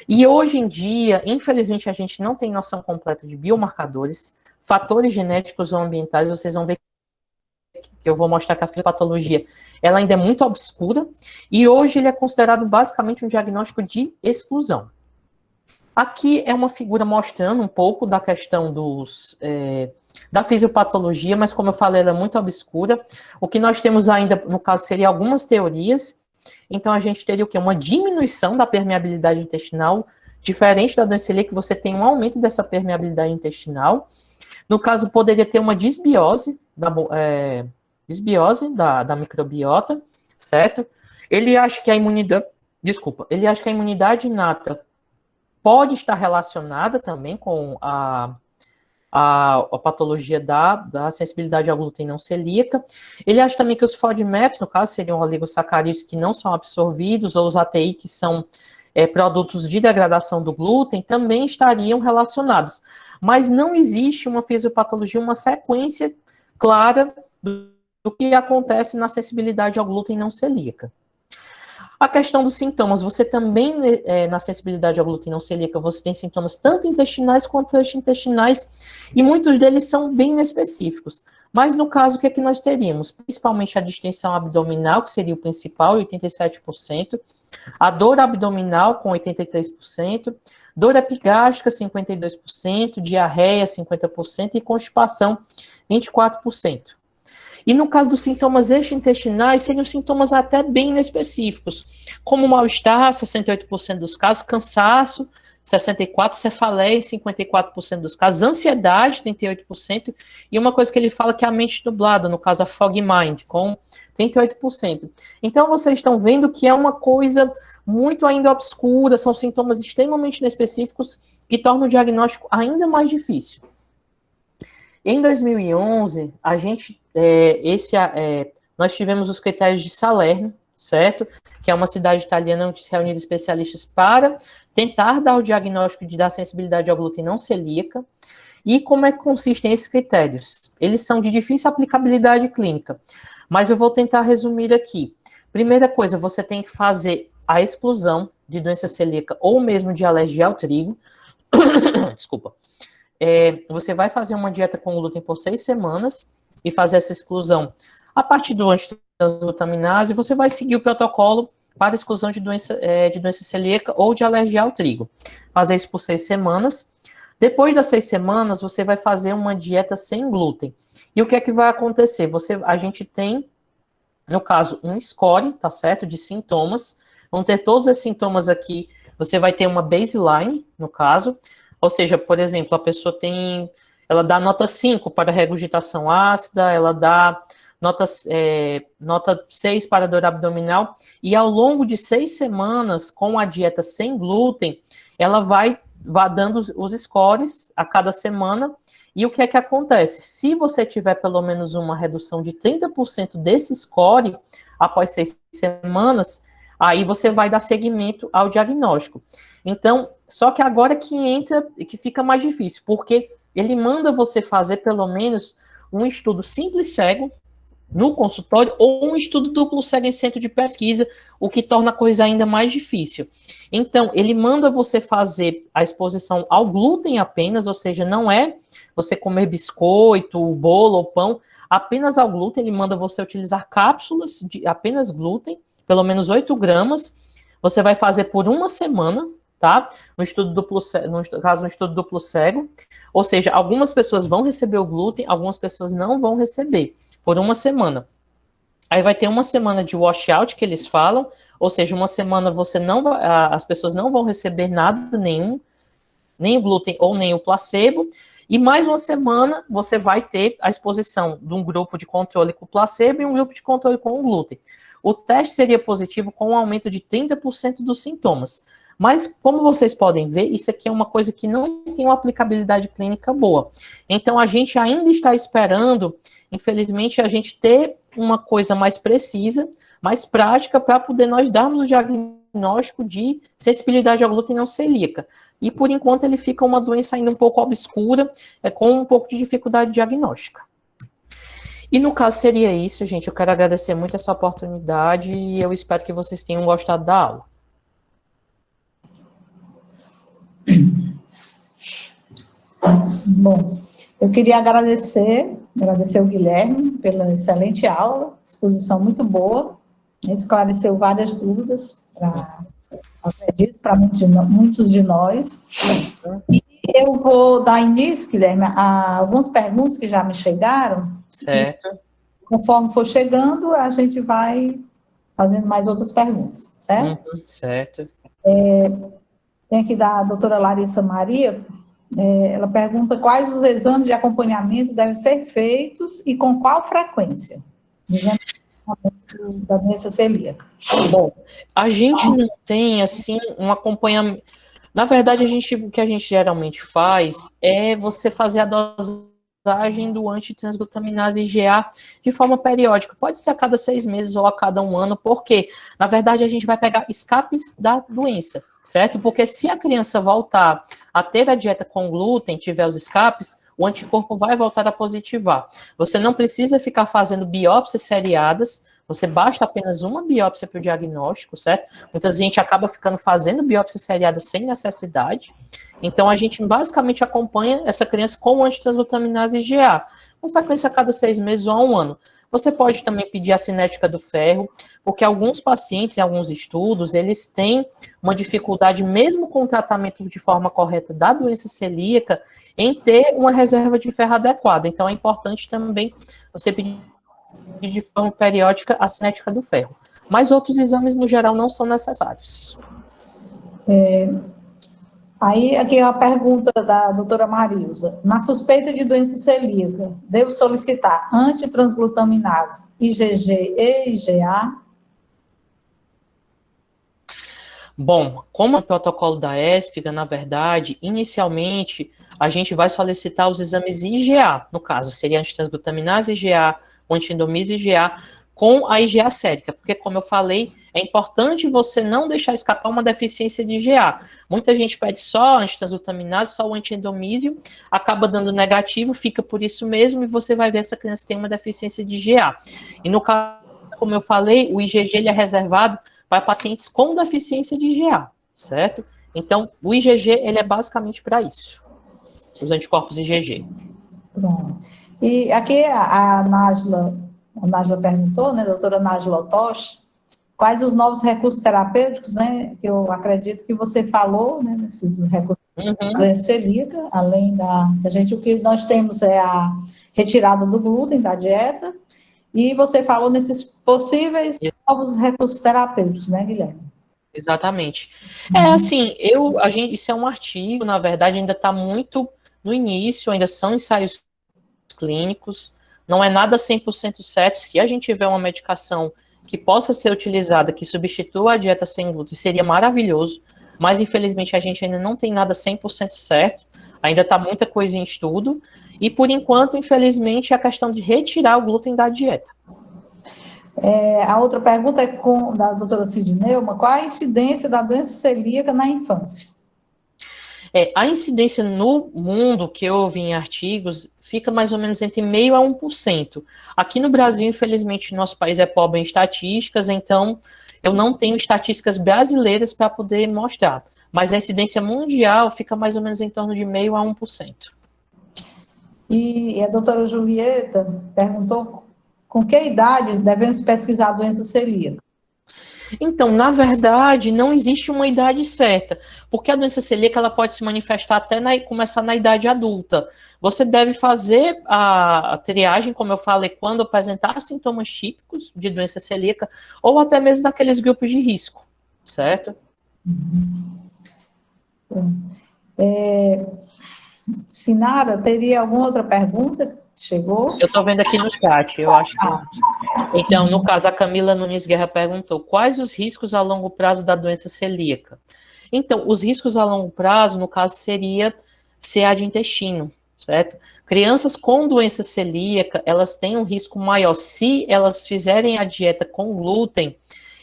E hoje em dia, infelizmente, a gente não tem noção completa de biomarcadores, fatores genéticos ou ambientais. Vocês vão ver que eu vou mostrar que a fisiopatologia ela ainda é muito obscura, e hoje ele é considerado basicamente um diagnóstico de exclusão. Aqui é uma figura mostrando um pouco da questão da fisiopatologia, mas como eu falei, ela é muito obscura. O que nós temos ainda, no caso, seria algumas teorias. Então, a gente teria o quê? Uma diminuição da permeabilidade intestinal, diferente da doença celíaca, que você tem um aumento dessa permeabilidade intestinal. No caso, poderia ter uma desbiose da microbiota, certo? Ele acha que a imunidade inata pode estar relacionada também com a patologia da sensibilidade ao glúten não celíaca. Ele acha também que os FODMAPs, no caso, seriam oligosacarídeos que não são absorvidos, ou os ATI, que são produtos de degradação do glúten, também estariam relacionados. Mas não existe uma fisiopatologia, uma sequência clara do que acontece na sensibilidade ao glúten não celíaca. A questão dos sintomas, você também, na sensibilidade ao glúten não celíaca, você tem sintomas tanto intestinais quanto extraintestinais, e muitos deles são bem inespecíficos. Mas no caso, o que é que nós teríamos? Principalmente a distensão abdominal, que seria o principal, 87%, a dor abdominal, com 83%, dor epigástrica, 52%, diarreia, 50%, e constipação, 24%. E no caso dos sintomas extraintestinais, seriam sintomas até bem inespecíficos, como mal-estar, 68% dos casos, cansaço, 64%, cefaleia, em 54% dos casos, ansiedade, 38%, e uma coisa que ele fala que é a mente nublada, no caso a fog mind, com 38%. Então, vocês estão vendo que é uma coisa muito ainda obscura, são sintomas extremamente inespecíficos que tornam o diagnóstico ainda mais difícil. Em 2011, nós tivemos os critérios de Salerno, certo? Que é uma cidade italiana onde se reuniram especialistas para tentar dar o diagnóstico da sensibilidade ao glúten não celíaca. E como é que consistem esses critérios? Eles são de difícil aplicabilidade clínica, mas eu vou tentar resumir aqui. Primeira coisa, você tem que fazer a exclusão de doença celíaca ou mesmo de alergia ao trigo. Desculpa. Você vai fazer uma dieta com glúten por 6 semanas e fazer essa exclusão a partir do antitransglutaminase, você vai seguir o protocolo para exclusão de doença celíaca ou de alergia ao trigo. Fazer isso por 6 semanas. Depois das 6 semanas, você vai fazer uma dieta sem glúten. E o que é que vai acontecer? A gente tem, no caso, um score, tá certo? De sintomas. Vão ter todos esses sintomas aqui. Você vai ter uma baseline, no caso. Ou seja, por exemplo, a pessoa ela dá nota 5 para regurgitação ácida, ela dá nota 6 para dor abdominal, e ao longo de 6 semanas, com a dieta sem glúten, ela vai dando os scores a cada semana, e o que é que acontece? Se você tiver pelo menos uma redução de 30% desse score, após 6 semanas, aí você vai dar seguimento ao diagnóstico. Então, só que agora que fica mais difícil, porque ele manda você fazer pelo menos um estudo simples cego no consultório ou um estudo duplo cego em centro de pesquisa, o que torna a coisa ainda mais difícil. Então, ele manda você fazer a exposição ao glúten apenas, ou seja, não é você comer biscoito, bolo ou pão, apenas ao glúten. Ele manda você utilizar cápsulas de apenas glúten, pelo menos 8 gramas. Você vai fazer por uma semana, tá? No estudo duplo cego, ou seja, algumas pessoas vão receber o glúten, algumas pessoas não vão receber, por uma semana. Aí vai ter uma semana de washout, que eles falam, ou seja, uma semana as pessoas não vão receber nada nenhum, nem o glúten ou nem o placebo, e mais uma semana você vai ter a exposição de um grupo de controle com placebo e um grupo de controle com o glúten. O teste seria positivo com um aumento de 30% dos sintomas. Mas, como vocês podem ver, isso aqui é uma coisa que não tem uma aplicabilidade clínica boa. Então, a gente ainda está esperando, infelizmente, a gente ter uma coisa mais precisa, mais prática, para poder nós darmos o diagnóstico de sensibilidade ao glúten não celíaca. E, por enquanto, ele fica uma doença ainda um pouco obscura, com um pouco de dificuldade diagnóstica. E no caso seria isso, gente. Eu quero agradecer muito essa oportunidade e eu espero que vocês tenham gostado da aula. Bom, eu queria agradecer o Guilherme pela excelente aula, exposição muito boa, esclareceu várias dúvidas, acredito, para muitos de nós. E eu vou dar início, Guilherme, a algumas perguntas que já me chegaram. Certo. Conforme for chegando, a gente vai fazendo mais outras perguntas, certo? Certo. Tem aqui da doutora Larissa Maria, ela pergunta quais os exames de acompanhamento devem ser feitos e com qual frequência? Exame da doença celíaca. Bom, a gente não tem, assim, um acompanhamento. Na verdade, o que a gente geralmente faz é você fazer a dosagem do antitransglutaminase IgA de forma periódica. Pode ser a cada 6 meses ou a cada 1 ano, porque, na verdade, a gente vai pegar escapes da doença, certo? Porque se a criança voltar a ter a dieta com glúten, tiver os escapes, o anticorpo vai voltar a positivar. Você não precisa ficar fazendo biópsias seriadas, você basta apenas uma biópsia para o diagnóstico, certo? Muita gente acaba ficando fazendo biópsia seriada sem necessidade. Então, a gente basicamente acompanha essa criança com o antitransglutaminase IgA, com frequência a cada 6 meses ou a 1 ano. Você pode também pedir a cinética do ferro, porque alguns pacientes, em alguns estudos, eles têm uma dificuldade, mesmo com o tratamento de forma correta da doença celíaca, em ter uma reserva de ferro adequada. Então, é importante também você pedir de forma periódica a cinética do ferro. Mas outros exames, no geral, não são necessários. Aí, aqui é a pergunta da doutora Marilza. Na suspeita de doença celíaca, devo solicitar antitransglutaminase IgG e IgA? Bom, como é o protocolo da ESPIGA, na verdade, inicialmente, a gente vai solicitar os exames IgA, no caso, seria antitransglutaminase IgA, o antiendomise IgA, com a IgA sérica, porque, como eu falei, é importante você não deixar escapar uma deficiência de IgA. Muita gente pede só antitransglutaminase, só o antiendomísio, acaba dando negativo, fica por isso mesmo, e você vai ver se a criança tem uma deficiência de IgA. E no caso, como eu falei, o IgG ele é reservado para pacientes com deficiência de IgA, certo? Então, o IgG ele é basicamente para isso, os anticorpos IgG. Pronto. E aqui a Nájila perguntou, né, a doutora Nájila Otoshi, quais os novos recursos terapêuticos, né, que eu acredito que você falou, né, nesses recursos da doença celíaca, além o que nós temos é a retirada do glúten da dieta, e você falou nesses possíveis novos recursos terapêuticos, né, Guilherme? Exatamente. Assim, isso é um artigo, na verdade, ainda está muito no início, ainda são ensaios clínicos, não é nada 100% certo. Se a gente tiver uma medicação que possa ser utilizada, que substitua a dieta sem glúten, seria maravilhoso, mas infelizmente a gente ainda não tem nada 100% certo, ainda está muita coisa em estudo, e por enquanto, infelizmente, é a questão de retirar o glúten da dieta. A outra pergunta é da doutora Sidneuma, qual a incidência da doença celíaca na infância? A incidência no mundo, que eu ouvi em artigos, fica mais ou menos entre 0,5% a 1%. Aqui no Brasil, infelizmente, nosso país é pobre em estatísticas, então eu não tenho estatísticas brasileiras para poder mostrar. Mas a incidência mundial fica mais ou menos em torno de 0,5% a 1%. E a doutora Julieta perguntou com que idade devemos pesquisar a doença celíaca? Então, na verdade, não existe uma idade certa, porque a doença celíaca ela pode se manifestar até começar na idade adulta. Você deve fazer a triagem, como eu falei, quando apresentar sintomas típicos de doença celíaca, ou até mesmo naqueles grupos de risco, certo? Sinara, teria alguma outra pergunta que chegou? Eu estou vendo aqui no chat, eu acho que... Então, no caso, a Camila Nunes Guerra perguntou, quais os riscos a longo prazo da doença celíaca? Então, os riscos a longo prazo, no caso, seria CA de intestino, certo? Crianças com doença celíaca, elas têm um risco maior. Se elas fizerem a dieta com glúten,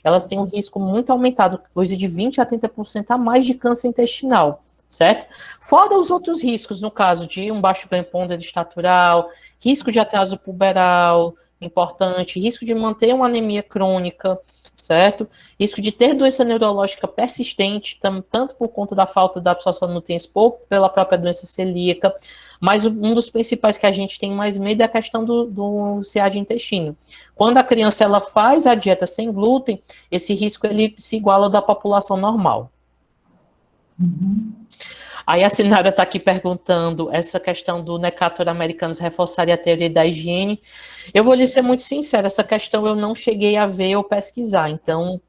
elas têm um risco muito aumentado, coisa de 20% a 30% a mais de câncer intestinal, certo? Fora os outros riscos, no caso de um baixo ganho ponderostatural, risco de atraso puberal, importante, risco de manter uma anemia crônica, certo? Risco de ter doença neurológica persistente, tanto por conta da falta da absorção de nutrientes ou pela própria doença celíaca, mas um dos principais que a gente tem mais medo é a questão do CA de intestino. Quando a criança ela faz a dieta sem glúten, esse risco ele se iguala ao da população normal. Aí a Sinara está aqui perguntando essa questão do Necator americanos reforçaria a teoria da higiene. Eu vou lhe ser muito sincera, essa questão eu não cheguei a ver ou pesquisar, então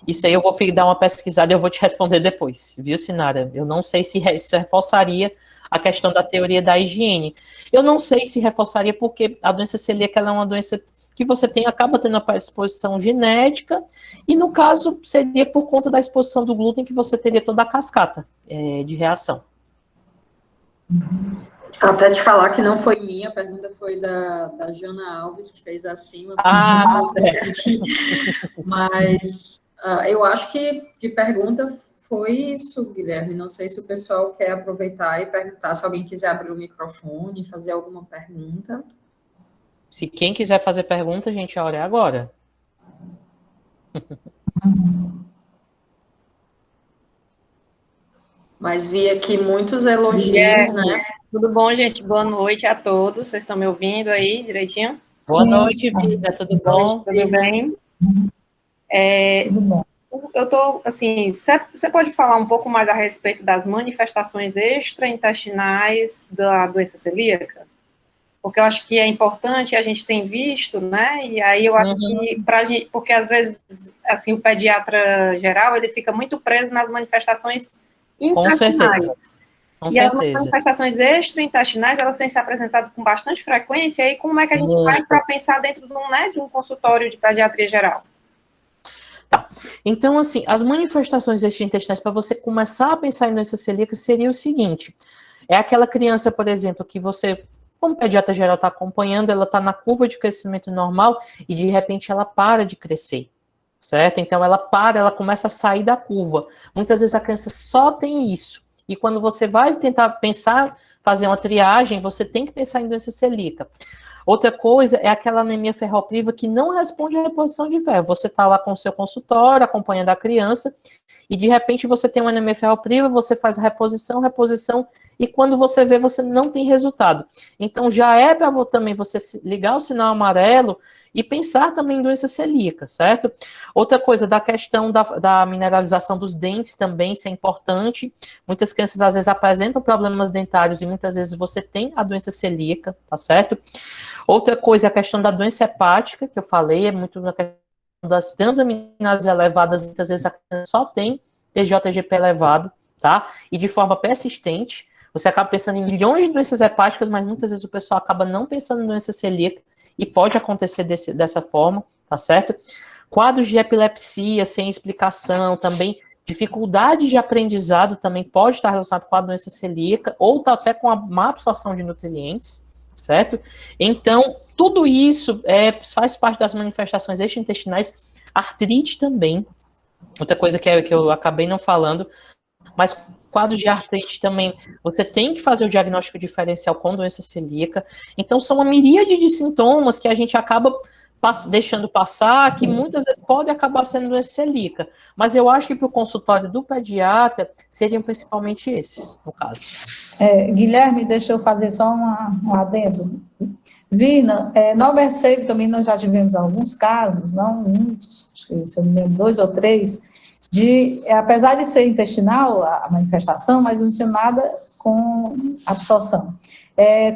isso aí eu vou dar uma pesquisada e eu vou te responder depois, viu, Sinara? Eu não sei se reforçaria a questão da teoria da higiene. Eu não sei se reforçaria porque a doença celíaca ela é uma doença que você acaba tendo a predisposição genética, e no caso seria por conta da exposição do glúten que você teria toda a cascata de reação. Até te falar que não foi minha, a pergunta foi da Jana Alves, que fez acima. Certo. Mas eu acho que pergunta foi isso, Guilherme. Não sei se o pessoal quer aproveitar e perguntar, se alguém quiser abrir o microfone, fazer alguma pergunta. Se quem quiser fazer pergunta, gente, a hora é agora. Mas vi aqui muitos elogios, né? Tudo bom, gente? Boa noite a todos. Vocês estão me ouvindo aí direitinho? Boa noite, Vida. Tudo bom? Tudo bem? Tudo bom. Eu tô, assim, você pode falar um pouco mais a respeito das manifestações extraintestinais da doença celíaca? Porque eu acho que é importante, a gente tem visto, né? E aí eu acho que pra gente, porque às vezes, assim, o pediatra geral, ele fica muito preso nas manifestações intestinais. Com e certeza. as manifestações extraintestinais, elas têm se apresentado com bastante frequência, e aí como é que a gente vai para pensar dentro de um consultório de pediatria geral? Tá. Então, assim, as manifestações extraintestinais, para você começar a pensar em doença celíaca, seria o seguinte: é aquela criança, por exemplo, que você, como pediatra geral está acompanhando, ela está na curva de crescimento normal e de repente ela para de crescer, certo? Então ela começa a sair da curva. Muitas vezes a criança só tem isso. E quando você vai tentar pensar, fazer uma triagem, você tem que pensar em doença celíaca. Outra coisa é aquela anemia ferropriva que não responde à reposição de ferro. Você está lá com o seu consultório, acompanhando a criança, e de repente você tem uma anemia ferropriva, você faz a reposição, e quando você vê, você não tem resultado. Então já é para também você ligar o sinal amarelo e pensar também em doença celíaca, certo? Outra coisa, da questão da mineralização dos dentes também, isso é importante. Muitas crianças às vezes apresentam problemas dentários e muitas vezes você tem a doença celíaca, tá certo? Outra coisa é a questão da doença hepática, que eu falei, é muito na questão das transaminases elevadas, muitas vezes a criança só tem TGO-TGP elevado, tá? E de forma persistente. Você acaba pensando em milhões de doenças hepáticas, mas muitas vezes o pessoal acaba não pensando em doença celíaca, e pode acontecer dessa forma, tá certo? Quadros de epilepsia sem explicação também, dificuldade de aprendizado também pode estar relacionado com a doença celíaca, ou tá até com a má absorção de nutrientes, certo? Então, tudo isso faz parte das manifestações extraintestinais. Artrite também, outra coisa que eu acabei não falando, mas quadro de artrite também, você tem que fazer o diagnóstico diferencial com doença celíaca. Então, são uma miríade de sintomas que a gente acaba deixando passar, que muitas vezes pode acabar sendo doença celíaca. Mas eu acho que para o consultório do pediatra, seriam principalmente esses, no caso. Guilherme, deixa eu fazer só um adendo. Virna, no Mercedes também nós já tivemos alguns casos, não muitos, acho que, se eu não me lembro, 2 ou 3, apesar de ser intestinal a manifestação, mas não tinha nada com absorção.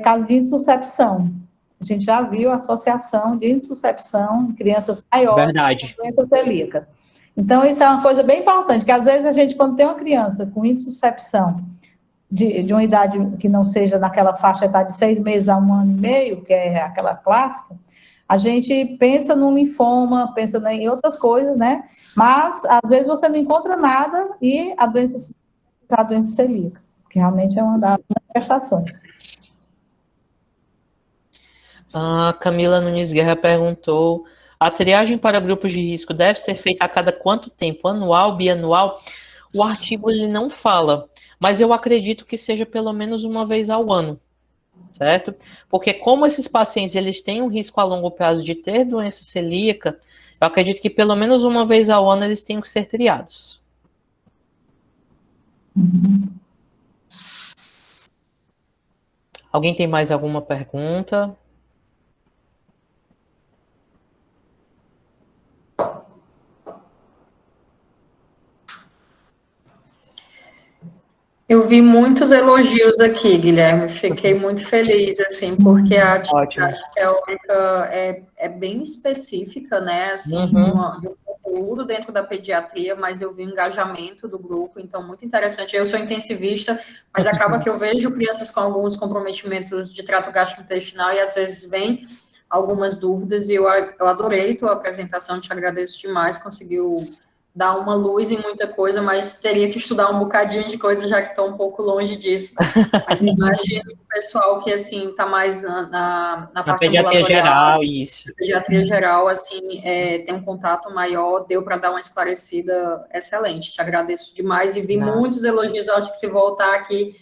Caso de insuscepção. A gente já viu a associação de insuscepção em crianças maiores com doença celíaca. Então, isso é uma coisa bem importante, que às vezes a gente, quando tem uma criança com insuscepção de uma idade que não seja naquela faixa etária de 6 meses a 1 ano e meio, que é aquela clássica, a gente pensa no linfoma, pensa em outras coisas, né? Mas, às vezes, você não encontra nada e a doença celíaca, que realmente é uma das manifestações. A Camila Nunes Guerra perguntou: a triagem para grupos de risco deve ser feita a cada quanto tempo? Anual, bianual? O artigo ele não fala, mas eu acredito que seja pelo menos uma vez ao ano, certo? Porque como esses pacientes eles têm um risco a longo prazo de ter doença celíaca, eu acredito que pelo menos uma vez ao ano eles tenham que ser triados. Alguém tem mais alguma pergunta? Eu vi muitos elogios aqui, Guilherme. Fiquei muito feliz, assim, porque a atividade teórica é bem específica, né, assim, de um conteúdo dentro da pediatria, mas eu vi o engajamento do grupo, então, muito interessante. Eu sou intensivista, mas acaba que eu vejo crianças com alguns comprometimentos de trato gastrointestinal e, às vezes, vem algumas dúvidas, e eu adorei tua apresentação, te agradeço demais, conseguiu dar uma luz em muita coisa, mas teria que estudar um bocadinho de coisa, já que estou um pouco longe disso. Mas imagino o pessoal que, assim, está mais na parte pediatria geral, isso. Na pediatria geral, assim, tem um contato maior, deu para dar uma esclarecida excelente. Te agradeço demais e vi muitos elogios. Acho que se voltar aqui,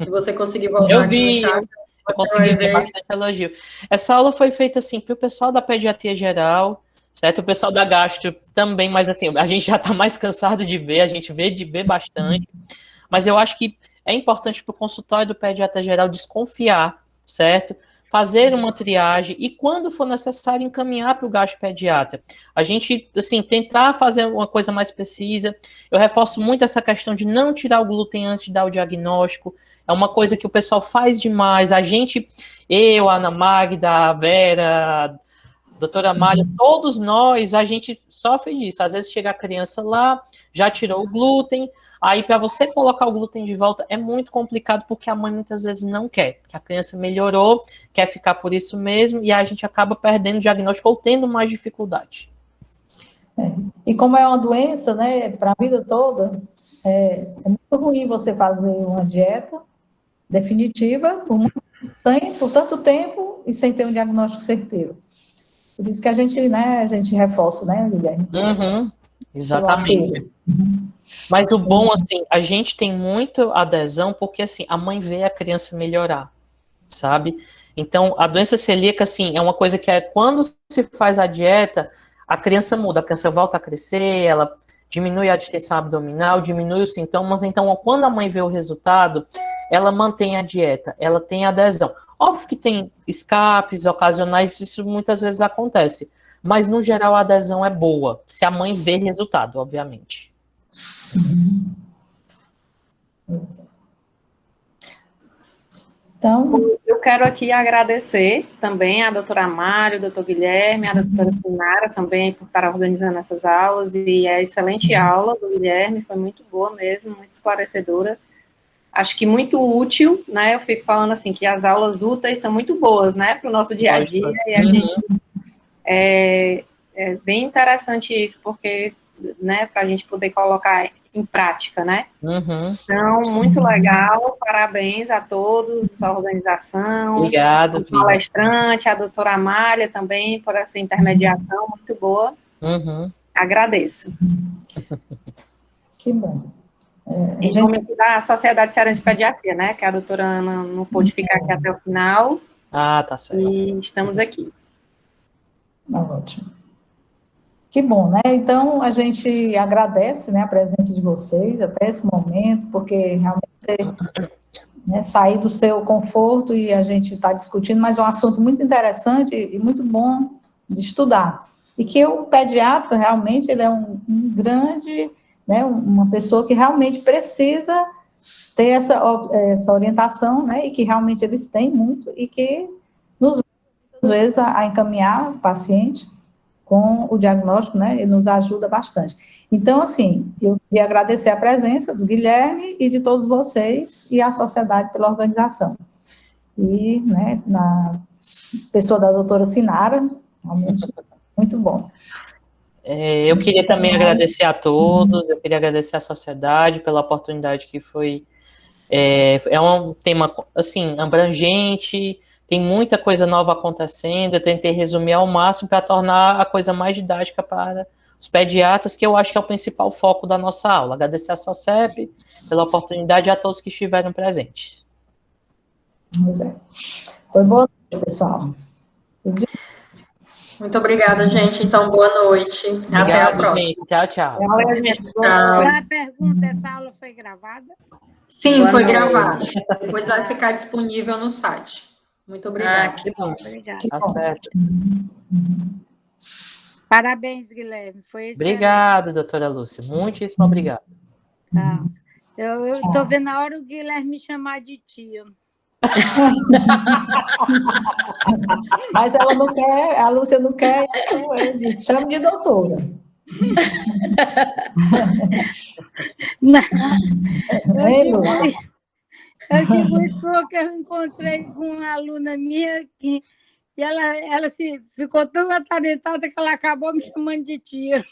se você conseguir voltar aqui no chat, eu consegui ver bastante elogio. Essa aula foi feita, assim, para o pessoal da pediatria geral, certo? O pessoal da gastro também, mas assim, a gente já está mais cansado de ver, a gente vê bastante, mas eu acho que é importante para o consultório do pediatra geral desconfiar, certo? Fazer uma triagem e, quando for necessário, encaminhar para o gastropediatra. A gente, assim, tentar fazer uma coisa mais precisa. Eu reforço muito essa questão de não tirar o glúten antes de dar o diagnóstico. É uma coisa que o pessoal faz demais. A gente, eu, a Ana Magda, a Vera, doutora Amália, todos nós, a gente sofre disso. Às vezes chega a criança lá, já tirou o glúten, aí para você colocar o glúten de volta é muito complicado, porque a mãe muitas vezes não quer, que a criança melhorou, quer ficar por isso mesmo, e aí a gente acaba perdendo o diagnóstico ou tendo mais dificuldade. E como é uma doença, né, para a vida toda, é muito ruim você fazer uma dieta definitiva por tanto tempo e sem ter um diagnóstico certeiro. Por isso que a gente reforça, né, Guilherme? Exatamente. Mas o bom, assim, a gente tem muita adesão, porque, assim, a mãe vê a criança melhorar, sabe? Então, a doença celíaca, assim, é uma coisa que quando se faz a dieta, a criança muda, a criança volta a crescer, ela diminui a distensão abdominal, diminui os sintomas. Então, quando a mãe vê o resultado, ela mantém a dieta, ela tem adesão. Óbvio que tem escapes ocasionais, isso muitas vezes acontece, mas no geral a adesão é boa, se a mãe vê resultado, obviamente. Então, eu quero aqui agradecer também a doutora Amália, o doutor Guilherme, a doutora Sinara também por estar organizando essas aulas, e a excelente aula do Guilherme, foi muito boa mesmo, muito esclarecedora. Acho que muito útil, né? Eu fico falando assim, que as aulas úteis são muito boas, né, para o nosso dia a dia, e a gente é bem interessante isso, porque, né, para a gente poder colocar em prática, né? Então, muito legal, parabéns a todos, a organização, obrigado, o palestrante, a doutora Amália também, por essa intermediação muito boa. Agradeço. Que bom. Em nome da Sociedade Cearense de Pediatria, né, que a doutora Ana não pôde ficar aqui até o final. Tá certo. E estamos aqui. Ótimo. Que bom, né? Então, a gente agradece, né, a presença de vocês até esse momento, porque realmente você, né, sair do seu conforto e a gente está discutindo, mas é um assunto muito interessante e muito bom de estudar. E que o pediatra, realmente, ele é um grande, né, uma pessoa que realmente precisa ter essa orientação, né, e que realmente eles têm muito e que nos às vezes a encaminhar o paciente com o diagnóstico, né, e nos ajuda bastante. Então, assim, eu queria agradecer a presença do Guilherme e de todos vocês e a sociedade pela organização. E, né, na pessoa da doutora Sinara, realmente muito bom. Eu queria também agradecer a todos, eu queria agradecer à sociedade pela oportunidade que foi. É um tema, assim, abrangente, tem muita coisa nova acontecendo, eu tentei resumir ao máximo para tornar a coisa mais didática para os pediatras, que eu acho que é o principal foco da nossa aula. Agradecer à SOCEP pela oportunidade e a todos que estiveram presentes. Foi boa noite, pessoal. Muito obrigada, gente. Então, boa noite. Até a Obrigado, próxima. gente. Tchau, tchau. Olha, gente, Tchau. Uma pergunta, essa aula foi gravada? Sim, Boa foi noite. gravado. Depois vai ficar disponível no site. Muito obrigada. Que bom. Obrigada. Tá certo. Parabéns, Guilherme. Foi excelente. Obrigado, doutora Lúcia. Muitíssimo obrigado. Tá. Eu estou vendo a hora o Guilherme me chamar de tio. Mas ela não quer, a Lúcia não quer, então eu disse, chame de doutora. Não, Hein, Lúcia? eu digo isso porque eu encontrei com uma aluna minha que e ela ficou tão atarentada que ela acabou me chamando de tia.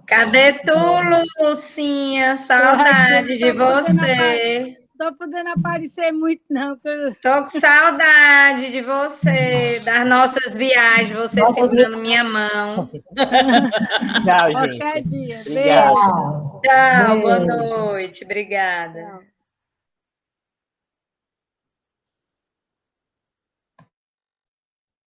Cadê tu, Lucinha? Saudade de você. Estou podendo aparecer muito, não. Tô com saudade de você, das nossas viagens, você segurando minha mão. Tchau, gente. Qualquer dia. Obrigado. Beijo. Tchau, boa Beijo. noite. Obrigada. Tchau.